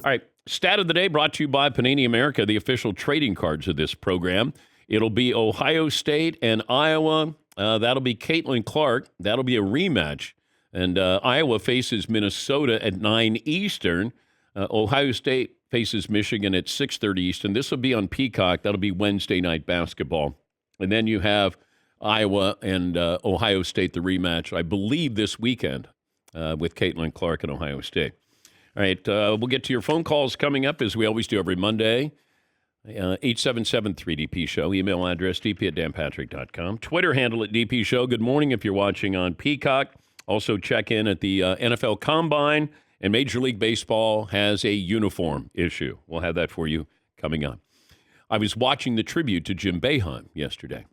All right. Stat of the day brought to you by Panini America, the official trading cards of this program. It'll be Ohio State and Iowa. That'll be Caitlin Clark. That'll be a rematch. And Iowa faces Minnesota at 9 Eastern. Ohio State faces Michigan at 6:30 Eastern. This will be on Peacock. That'll be Wednesday night basketball. And then you have Iowa and Ohio State, the rematch, I believe, this weekend with Caitlin Clark and Ohio State. All right, we'll get to your phone calls coming up, as we always do every Monday. 877-3DP-SHOW. Email address, dp@danpatrick.com. Twitter handle at DP Show. Good morning if you're watching on Peacock. Also check in at the NFL Combine. And Major League Baseball has a uniform issue. We'll have that for you coming up. I was watching the tribute to Jim Boeheim yesterday.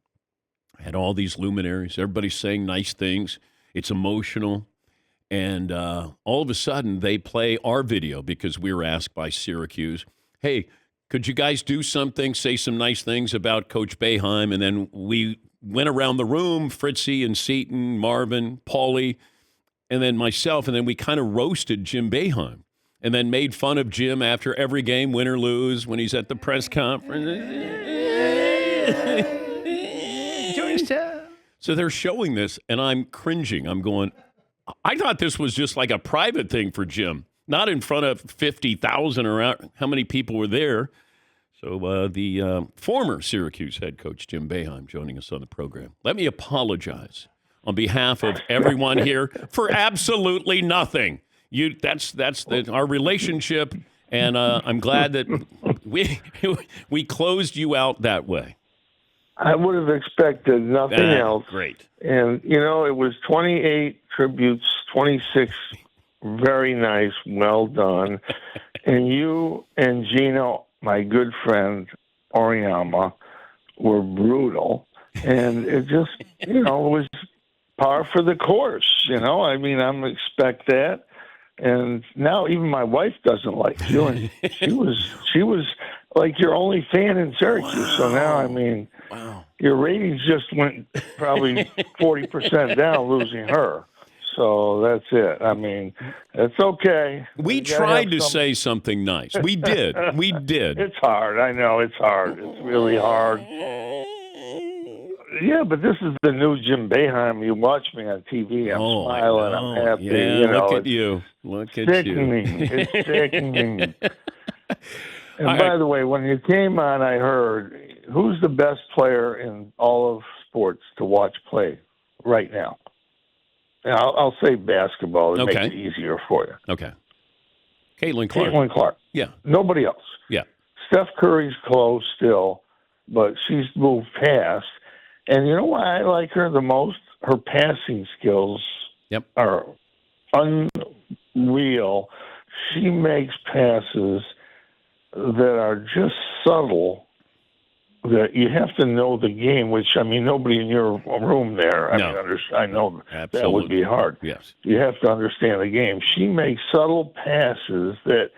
I had all these luminaries. Everybody's saying nice things. It's emotional. And all of a sudden, they play our video because we were asked by Syracuse, hey, could you guys do something, say some nice things about Coach Boeheim? And then we went around the room, Fritzy and Seton, Marvin, Paulie, and then myself, and then we kind of roasted Jim Boeheim and then made fun of Jim after every game, win or lose, when he's at the press conference. So they're showing this, and I'm cringing. I'm going, I thought this was just like a private thing for Jim, not in front of 50,000 or how many people were there. So the former Syracuse head coach, Jim Boeheim, joining us on the program. Let me apologize on behalf of everyone here for absolutely nothing. That's our relationship, and I'm glad that we closed you out that way. I would have expected nothing else. Great. And, it was 28 tributes, 26 very nice, well done. And you and Gino, my good friend, Oriama, were brutal. And it just, it was par for the course, I'm expect that. And now even my wife doesn't like you. And she was like your only fan in Syracuse. Wow. So now, wow. Your ratings just went probably 40% down, losing her. So that's it. It's okay. We tried to say something nice. We did. We did. It's hard. I know it's hard. It's really hard. Yeah, but this is the new Jim Boeheim. You watch me on TV. I'm smiling. I'm happy. Yeah, look at you. Look at sickening. you. It's sickening. And by the way, when you came on, I heard, who's the best player in all of sports to watch play right now? And I'll say basketball. It makes it easier for you. Okay. Caitlin Clark. Caitlin Clark. Yeah. Nobody else. Yeah. Steph Curry's close still, but she's moved past. And you know why I like her the most? Her passing skills are unreal. She makes passes that are just subtle, that you have to know the game, which, nobody in your room there, I know absolutely. That would be hard. Yes. You have to understand the game. She makes subtle passes that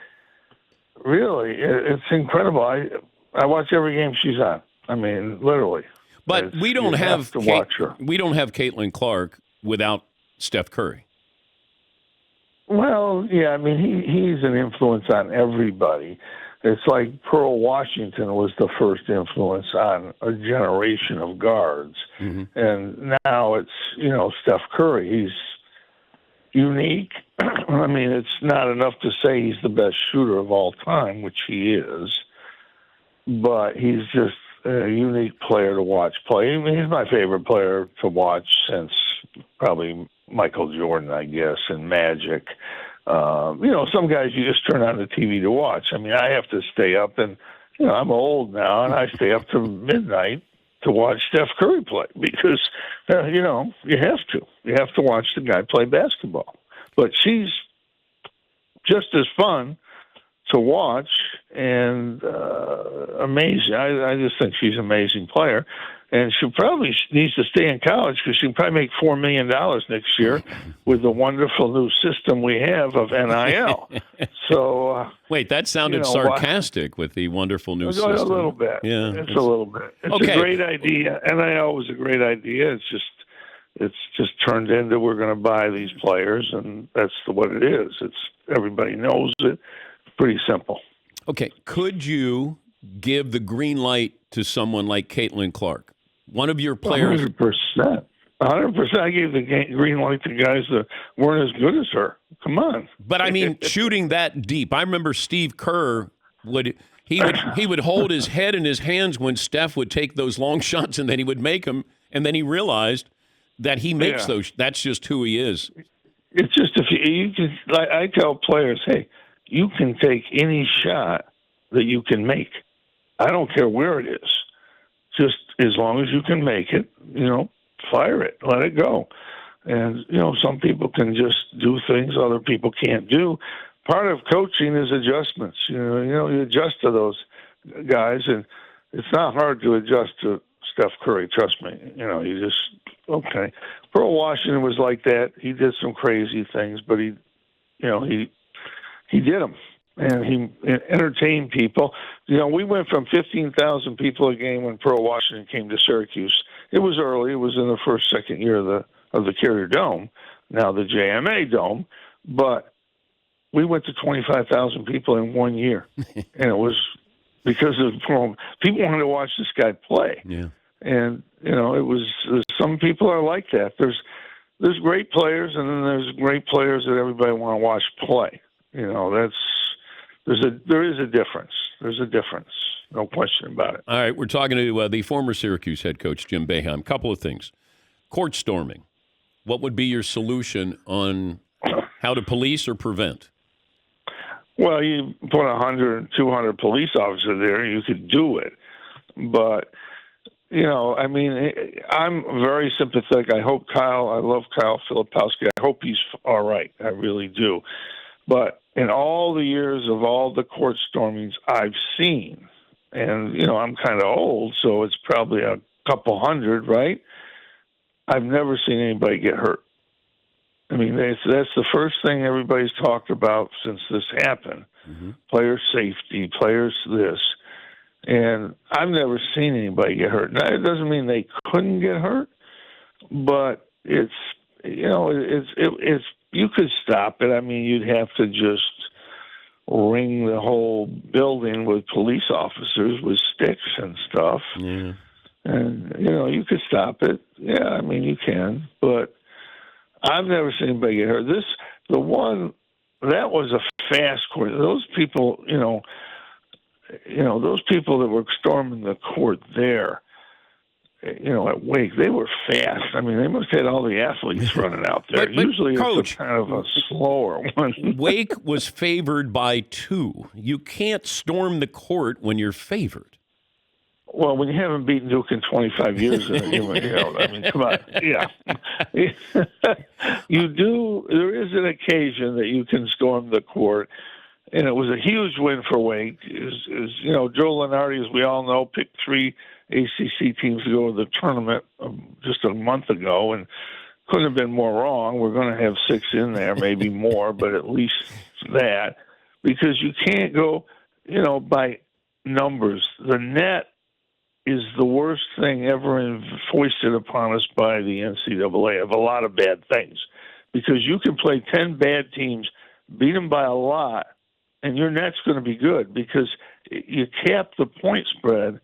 really, it's incredible. I watch every game she's on. Literally. But we don't have to watch her. We don't have Caitlin Clark without Steph Curry. Well, yeah, he's an influence on everybody. It's like Pearl Washington was the first influence on a generation of guards. Mm-hmm. And now it's, Steph Curry. He's unique. It's not enough to say he's the best shooter of all time, which he is. But he's just a unique player to watch play. He's my favorite player to watch since probably Michael Jordan, I guess, and Magic. Some guys you just turn on the TV to watch. I have to stay up, and I'm old now, and I stay up till midnight to watch Steph Curry play because, you have to. You have to watch the guy play basketball. But she's just as fun to watch and amazing. I just think she's an amazing player. And she probably needs to stay in college because she can probably make $4 million next year with the wonderful new system we have of NIL. So wait, that sounded sarcastic with the wonderful new system. A little bit. Yeah, it's a little bit. It's a great idea. NIL was a great idea. It's just turned into we're going to buy these players, and that's what it is. Everybody knows it. pretty simple. Okay, could you give the green light to someone like Caitlin Clark? One of your players. 100%. 100%. I gave the green light to guys that weren't as good as her. Come on. But I mean, shooting that deep. I remember Steve Kerr would hold his head in his hands when Steph would take those long shots, and then he would make them, and then he realized that he makes those. That's just who he is. It's just if you can. Like I tell players, hey, you can take any shot that you can make. I don't care where it is. Just as long as you can make it, fire it, let it go. And, some people can just do things other people can't do. Part of coaching is adjustments. You adjust to those guys, and it's not hard to adjust to Steph Curry. Trust me. You just, okay. Pearl Washington was like that. He did some crazy things, but he did them. And he entertained people. We went from 15,000 people a game when Pearl Washington came to Syracuse. It was early. It was in the second year of the Carrier Dome, now the JMA Dome. But we went to 25,000 people in 1 year. And it was because of people wanted to watch this guy play. Yeah. And, it was some people are like that. There's great players, and then there's great players that everybody want to watch play. There is a difference. There's a difference. No question about it. All right, we're talking to the former Syracuse head coach, Jim Boeheim. Couple of things. Court storming. What would be your solution on how to police or prevent? Well, you put 100, 200 police officers there, you could do it. But, I'm very sympathetic. I love Kyle Filipowski. I hope he's all right. I really do. But in all the years of all the court stormings I've seen, and, I'm kind of old, so it's probably a couple hundred, right? I've never seen anybody get hurt. I mean, that's the first thing everybody's talked about since this happened. Mm-hmm. Player safety, players this. And I've never seen anybody get hurt. Now, it doesn't mean they couldn't get hurt, but it's you could stop it. I mean, you'd have to just ring the whole building with police officers with sticks and stuff. Yeah. And, you could stop it. Yeah, I mean, you can. But I've never seen anybody get hurt. That was a fast court. Those people, those people that were storming the court there, at Wake, they were fast. I mean, they must have had all the athletes running out there. But usually Coach, it's kind of a slower one. Wake was favored by 2. You can't storm the court when you're favored. Well, when you haven't beaten Duke in 25 years, I mean, come on. Yeah. You do. There is an occasion that you can storm the court, and it was a huge win for Wake. Joe Lunardi, as we all know, picked 3 ACC teams to go to the tournament just a month ago, and couldn't have been more wrong. We're going to have 6 in there, maybe more, but at least that, because you can't go, by numbers. The net is the worst thing ever foisted upon us by the NCAA of a lot of bad things, because you can play 10 bad teams, beat them by a lot, and your net's going to be good because you cap the point spread,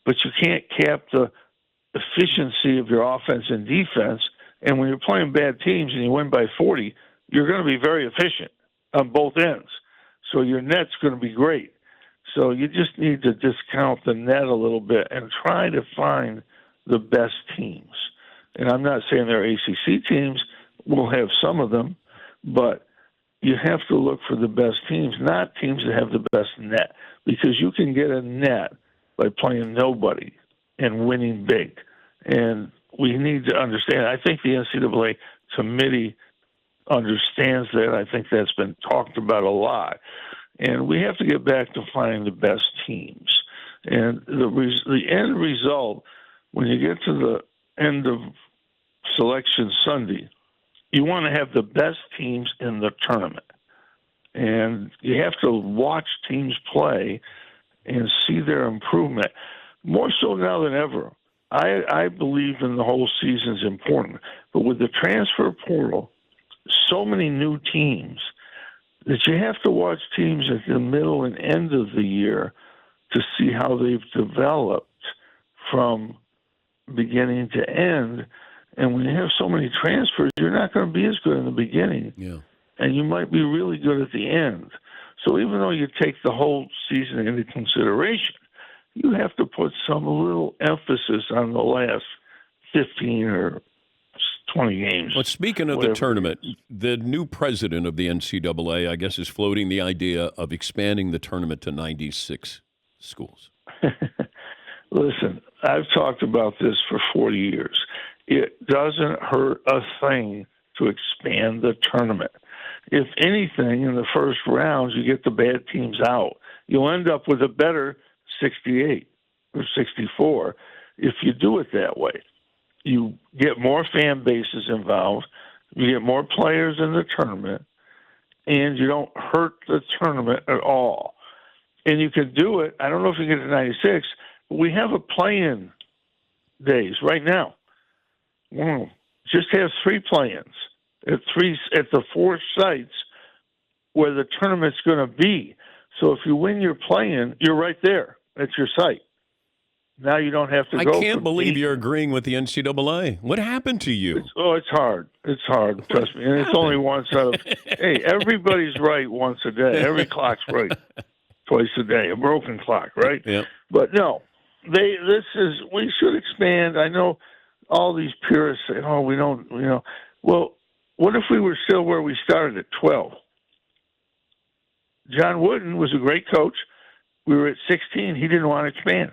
but you can't cap the efficiency of your offense and defense. And when you're playing bad teams and you win by 40, you're going to be very efficient on both ends. So your net's going to be great. So you just need to discount the net a little bit and try to find the best teams. And I'm not saying they're ACC teams. We'll have some of them, but you have to look for the best teams, not teams that have the best net, because you can get a net by playing nobody and winning big. And we need to understand. I think the NCAA committee understands that. I think that's been talked about a lot. And we have to get back to finding the best teams. And the end result, when you get to the end of Selection Sunday, you want to have the best teams in the tournament. And you have to watch teams play and see their improvement. More so now than ever. I believe in the whole season is important. But with the transfer portal, so many new teams, that you have to watch teams at the middle and end of the year to see how they've developed from beginning to end. And when you have so many transfers, you're not going to be as good in the beginning. Yeah. And you might be really good at the end. So even though you take the whole season into consideration, you have to put some little emphasis on the last 15 or 20 games. Well, speaking of the tournament, the new president of the NCAA, I guess, is floating the idea of expanding the tournament to 96 schools. Listen, I've talked about this for 40 years. It doesn't hurt a thing to expand the tournament. If anything, in the first rounds, you get the bad teams out. You'll end up with a better 68 or 64 if you do it that way. You get more fan bases involved, you get more players in the tournament, and you don't hurt the tournament at all. And you can do it. I don't know if you get to 96, but we have a play-in days right now. Just have 3 play-ins at the 4 sites where the tournament's going to be. So if you win your play-in, you're right there at your site. Now you don't have to go. I can't believe you're agreeing with the NCAA. What happened to you? It's hard. It's hard, trust me. And it's only once out of, hey, everybody's right once a day. Every clock's right twice a day. A broken clock, right? Yeah. But no, we should expand. I know all these purists say, oh, we don't, Well, what if we were still where we started at 12? John Wooden was a great coach. We were at 16. He didn't want to expand.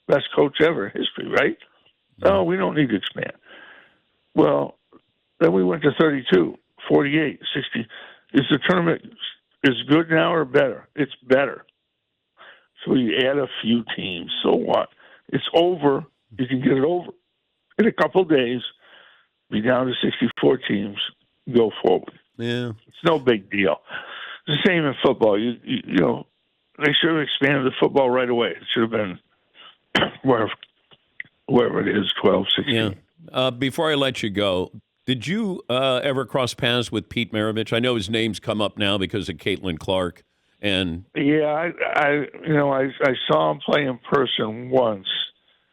Best coach ever in history, right? No, we don't need to expand. Well, then we went to 32, 48, 60. Is the tournament is good now or better? It's better. So you add a few teams. So what? It's over. You can get it over in a couple of days. Be down to 64 teams. Go forward. Yeah, it's no big deal. It's the same in football. You know, they should have expanded the football right away. It should have been wherever it is, 12, 16. Yeah. Before I let you go, did you ever cross paths with Pete Maravich? I know his name's come up now because of Caitlin Clark. And yeah, I saw him play in person once.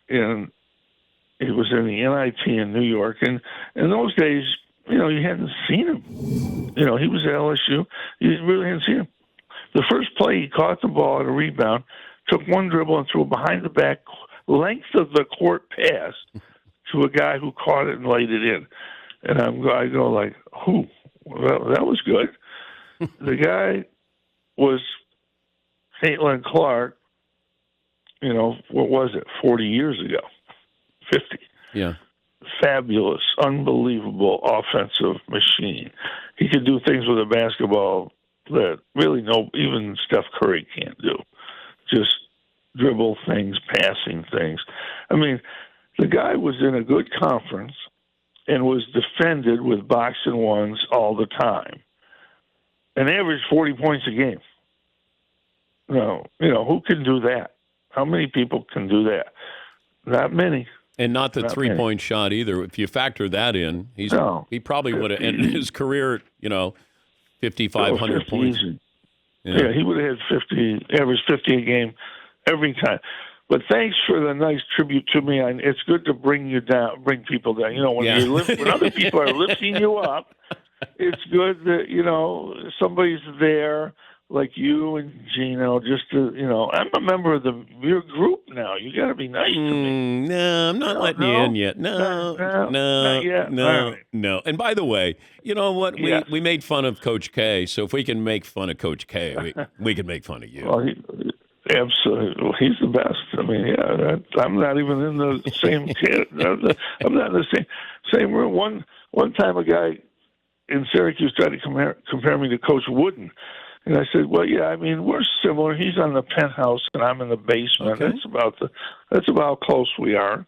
It was in the NIT in New York, and in those days, you hadn't seen him. He was at LSU. You really hadn't seen him. The first play, he caught the ball at a rebound, took one dribble and threw a behind-the-back length of the court pass to a guy who caught it and laid it in. And I go like, who? Well, that was good. The guy was Caitlin Clark, what was it, 40 years ago, 50. Yeah. Fabulous, unbelievable offensive machine. He could do things with a basketball that really even Steph Curry can't do. Just dribble things, passing things. I mean, the guy was in a good conference and was defended with box and ones all the time and averaged 40 points a game. No, who can do that? How many people can do that? Not many. And not the three-point shot either. If you factor that in, he probably would have ended his career, 5,500 points. Yeah, he would have had 50, average 50 a game every time. But thanks for the nice tribute to me. It's good to bring people down. When other people are lifting you up, it's good that, somebody's there like you and Gino, just to, I'm a member of your group now. You got to be nice to me. No, I'm not letting you in yet. No, not yet. No. And by the way, you know what? We made fun of Coach K, so if we can make fun of Coach K, we can make fun of you. Well, absolutely. Well, he's the best. I mean, I'm not even in the same kid. I'm not in the same room. One time a guy in Syracuse tried to compare me to Coach Wooden. And I said, well, yeah, I mean, we're similar. He's on the penthouse, and I'm in the basement. Okay. That's about how close we are.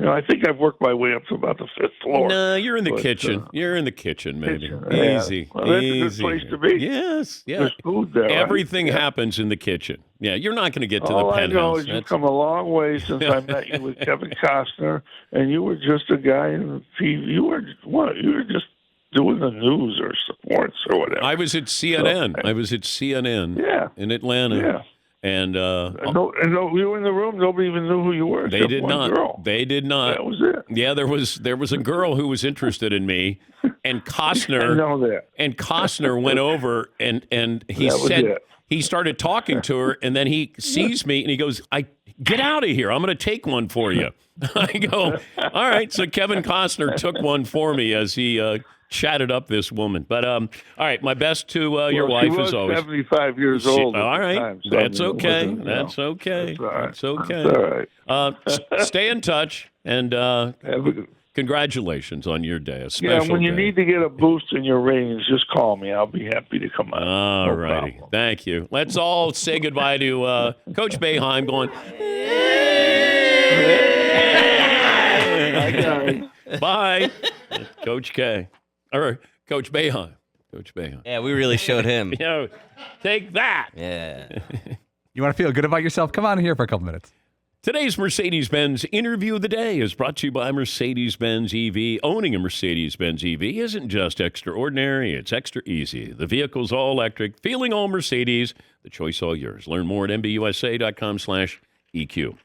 I think I've worked my way up to about the 5th floor. No, you're in the kitchen. You're in the kitchen, maybe. Easy. Well, that's a good place to be. Yes. Yeah. There's food there. Everything right? happens in the kitchen. Yeah, you're not going to get to the All penthouse. I know is you've come a long way since I met you with Kevin Costner, and you were just a guy in the TV. You were what? You were just doing the news or sports or whatever. I was at CNN. I was at CNN in Atlanta. Yeah. And no, you were in the room. Nobody even knew who you were. They did not. Girl. They did not. That was it. Yeah, there was a girl who was interested in me, and Costner. I know that. And Costner went over and he he started talking to her, and then he sees me and he goes, get out of here. I'm going to take one for you. I go, all right. So Kevin Costner took one for me as he chatted up this woman. But all right, my best to your wife as always. 75 years old. All right, time, so that's okay. That's okay. That's okay. That's all right. Stay in touch, and congratulations on your day. A special when you day. need to get a boost in your ratings, just call me. I'll be happy to come on. All righty. Thank you. Let's all say goodbye to Coach Boeheim going, bye, Coach K. Or Coach Boeheim. Coach Boeheim. Yeah, we really showed him. Take that. Yeah. You want to feel good about yourself? Come on here for a couple minutes. Today's Mercedes-Benz Interview of the Day is brought to you by Mercedes-Benz EV. Owning a Mercedes-Benz EV isn't just extraordinary, it's extra easy. The vehicle's all electric, feeling all Mercedes, the choice all yours. Learn more at mbusa.com/EQ.